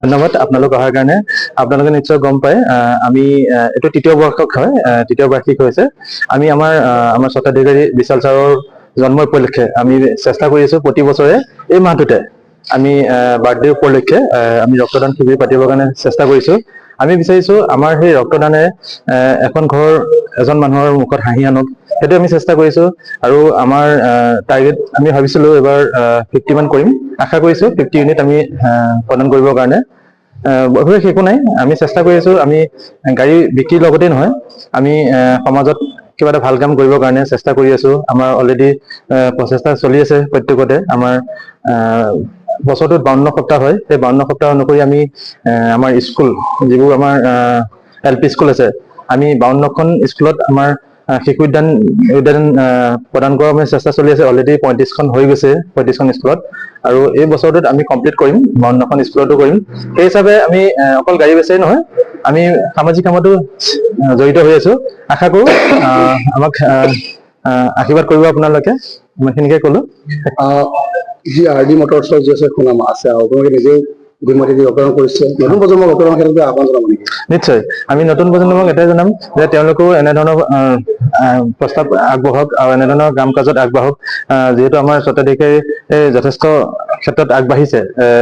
ধন্যবাদ আপোনালোক অহাৰ কাৰণে। আপোনালোকে নিশ্চয় গম পায় আমি এইটো তৃতীয় বৰ্ষক হয়, তৃতীয় বাৰ্ষিক হৈছে। আমি আমাৰ স্বত্বাধিকাৰী বিশাল ছাৰৰ জন্ম উপলক্ষে আমি চেষ্টা কৰি আছো প্ৰতি বছৰে এই মাহটোতে আমি বাৰ্থডে উপলক্ষে আমি ৰক্তদান শিবিৰ পাতিবৰ কাৰণে চেষ্টা কৰিছো। আমি বিচাৰিছো আমাৰ সেই ৰক্তদানে এখন ঘৰৰ এজন মানুহৰ মুখত হাঁহি আনক, সেইটো আমি চেষ্টা কৰিছো। আৰু আমাৰ টাৰ্গেট আমি ভাবিছিলো এবাৰ 50 মান কৰিম, আশা কৰিছো 50 ইউনিট আমি প্ৰদান কৰিবৰ কাৰণে। বিশেষ একো নাই, আমি চেষ্টা কৰি আছো। আমি গাড়ী বিক্ৰীৰ লগতে নহয়, আমি সমাজত কিবা এটা ভাল কাম কৰিবৰ কাৰণে চেষ্টা কৰি আছো। আমাৰ অলৰেডি প্ৰচেষ্টা চলি আছে প্ৰত্যেকতে। আমাৰ বছৰটোত 52 সপ্তাহ হয়, সেই 52 সপ্তাহ অনুসৰি আমি আমাৰ স্কুল যিবোৰ আমাৰ LP স্কুল আছে, আমি 52খন স্কুলত আমাৰ শিশু উদ্যান প্ৰদান কৰাৰ আমি চেষ্টা চলি আছে। অলৰেডি 35খন হৈ গৈছে, 35খন স্কুলত। আৰু এই বছৰটোত আমি কমপ্লিট কৰিম, 52খন স্কুলতো কৰিম। সেই হিচাপে আমি অকল গাড়ী বেচাই নহয়, আমি সামাজিক কামতো জড়িত হৈ আছো। আশা কৰো আমাক আশীৰ্বাদ কৰিব আপোনালোকে। ইমানখিনিকে কলো। যি RD মটৰ্ছৰ যি আছে সুনাম আছে, আপোনালোকে নিজে গুণমাতি দি ৰক্তদান কৰিছে, নতুন প্ৰজন্মক ৰক্তদানৰ ক্ষেত্ৰত আহ্বান জনাব নেকি? নিশ্চয়, আমি নতুন প্ৰজন্মক এটাই জনাম যে তেওঁলোকেও এনেধৰণৰ প্ৰস্তাৱ আগবঢ়াওক আৰু এনেধৰণৰ কাম কাজত আগবাঢ়ক। যিহেতু আমাৰ স্বত্বাধিকাৰী যথেষ্ট ক্ষেত্ৰত আগবাঢ়িছে,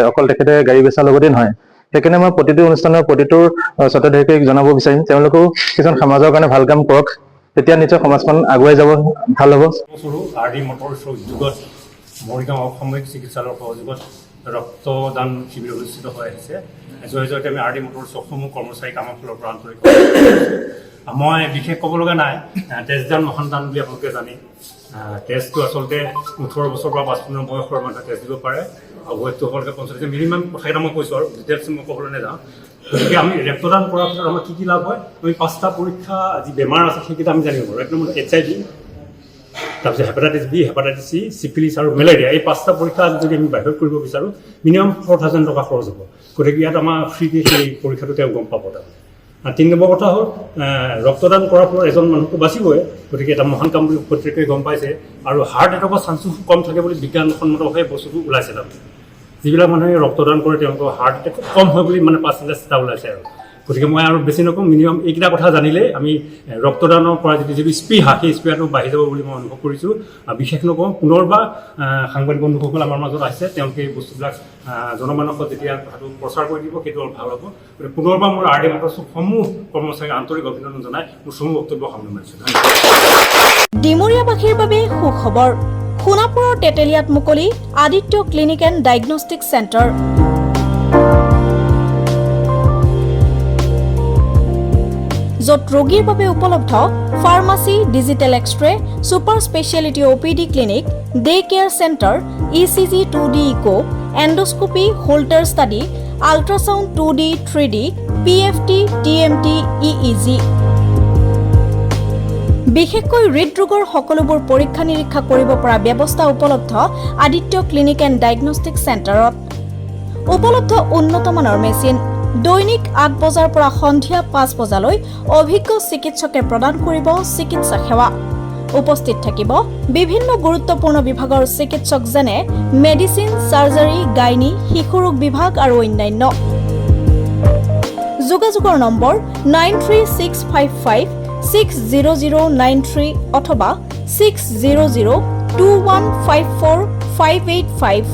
অকল তেখেতে গাড়ী বেচাৰ লগতে নহয়। সেইকাৰণে মই প্ৰতিটো অনুষ্ঠানৰ প্ৰতিটো স্বত্বাধিকাৰীক জনাব বিচাৰিম তেওঁলোকেও কিছুমান সমাজৰ কাৰণে ভাল কাম কৰক, তেতিয়া নিশ্চয় সমাজখন আগুৱাই যাব, ভাল হ'ব। RD মটৰ্ছৰ উদ্যোগত মৰিগাঁও অসামৰিক চিকিৎসালয়ৰ সহযোগত ৰক্তদান শিবিৰ অনুষ্ঠিত হৈ আহিছে। জৰিয়তে আমি RD মটৰ্ছ সমূহ কৰ্মচাৰীক আমাৰ ফালৰ পৰা আন্তৰিক মই বিশেষ ক'ব লগা নাই। তেজদান মহান দান বুলি আপোনালোকে জানে। তেজটো আচলতে 18 বছৰৰ পৰা 55 বয়সৰ মানুহে তেজ দিব পাৰে, আৰু বয়সটোসকলকে 45। মিনিমাম কথাকেইটা মই কৈছোঁ আৰু ডিটেইলছ মই ক'বলৈ নাযাওঁ। গতিকে আমি ৰক্তদান কৰাৰ পিছত আমাৰ কি লাভ হয়, আমি 5টা পৰীক্ষা যি বেমাৰ আছে সেইকেইটা আমি জানিব পাৰোঁ। এক নম্বৰ HIV, তাৰপিছত hepatitis B, hepatitis C, syphilis আৰু মেলেৰিয়া। এই 5টা পৰীক্ষা যদি আমি বাহিৰত কৰিব বিচাৰোঁ, মিনিমাম 4000 টকা খৰচ হ'ব। গতিকে ইয়াত আমাৰ ফ্ৰীকৈ সেই পৰীক্ষাটো তেওঁ গম পাব। আৰু 3 নম্বৰ কথা হ'ল ৰক্তদান কৰাৰ ফলত এজন মানুহটো বাচিবই। গতিকে এটা মহান কাম বুলি প্ৰত্যেকেই গম পাইছে। আৰু হাৰ্ট এটেকৰ চান্সো কম থাকে বুলি বিজ্ঞানসন্মতভাৱে বস্তুটো ওলাইছে। তাৰমানে যিবিলাক মানুহে ৰক্তদান কৰে তেওঁলোকৰ হাৰ্ট এটেক খুব কম হয় বুলি পাৰ্চেণ্টেজ এটা ওলাইছে। আৰু গতিকে মই আৰু বেছি নকওঁ, মিনিমাম এইকেইটা কথা জানিলে আমি ৰক্তদানৰ পৰা যিটো স্পৃহা, সেই স্পৃহাটো বাঢ়ি যাব বুলি মই অনুভৱ কৰিছোঁ। আৰু বিশেষ নকওঁ, পুনৰবাৰ সাংবাদিক বন্ধুসকল আমাৰ মাজত আহিছে, তেওঁলোকে এই বস্তুবিলাক জনমানসত যেতিয়া কথাটো প্ৰচাৰ কৰি দিব, সেইটো অলপ ভাল হ'ব। গতিকে পুনৰবাৰ মোৰ RD মটৰ্ছৰ সমূহ কৰ্মচাৰীক আন্তৰিক অভিনন্দন জনাই মোৰ চমু বক্তব্য সামৰণি মাৰিছোঁ। ডিমৰীয়াবাসীৰ বাবে সুখবৰ। সোণাপুৰৰ তেতেলিয়াত মুকলি Aditya clinic and diagnostic centre. য'ত ৰোগীৰ বাবে উপলব্ধ pharmacy, digital x ray, super speciality OPD clinic, day care centre, ECG 2D echo, endoscopy, holter study, ultrasound 2D 3D, PFT, TMT, EEG। বিশেষকৈ হৃদৰোগৰ সকলোবোৰ পৰীক্ষা নিৰীক্ষা কৰিব পৰা ব্যৱস্থা উপলব্ধ আদিত্য ক্লিনিক এণ্ড ডায়েগনষ্টিক চেণ্টাৰত। উপলব্ধ উন্নতমানৰ মেচিন। দৈনিক 8 বজাৰ পৰা সন্ধিয়া 5 বজালৈ অভিজ্ঞ চিকিৎসকে প্ৰদান কৰিব চিকিৎসা সেৱা। উপস্থিত থাকিব বিভিন্ন গুৰুত্বপূৰ্ণ বিভাগৰ চিকিৎসক যেনে মেডিচিন, চাৰ্জাৰী, গাইনী, শিশুৰোগ বিভাগ আৰু অন্যান্য। যোগাযোগৰ নম্বৰ 9365560093 অথবা 6002154585।